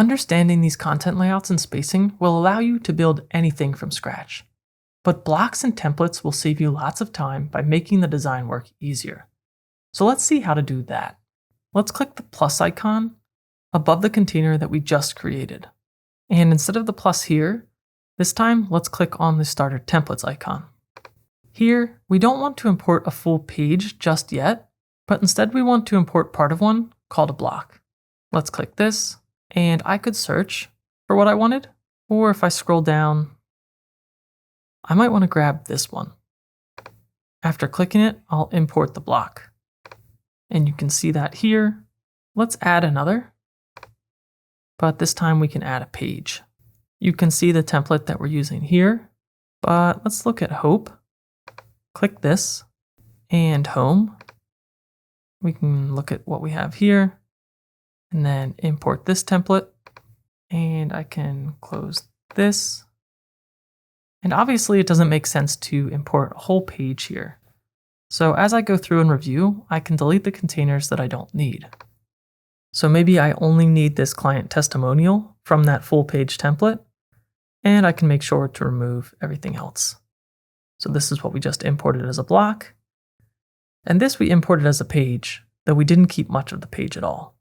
Understanding these content layouts and spacing will allow you to build anything from scratch. But blocks and templates will save you lots of time by making the design work easier. So let's see how to do that. Let's click the plus icon above the container that we just created. And instead of the plus here, this time let's click on the starter templates icon. Here, we don't want to import a full page just yet, but instead we want to import part of one called a block. Let's click this, and I could search for what I wanted, or if I scroll down, I might want to grab this one. After clicking it, I'll import the block. And you can see that here. Let's add another, but this time we can add a page. You can see the template that we're using here, but let's look at Hope. Click this and Home. We can look at what we have here and then import this template, and I can close this. And obviously it doesn't make sense to import a whole page here. So as I go through and review, I can delete the containers that I don't need. So maybe I only need this client testimonial from that full page template, and I can make sure to remove everything else. So this is what we just imported as a block. And this we imported as a page, though we didn't keep much of the page at all.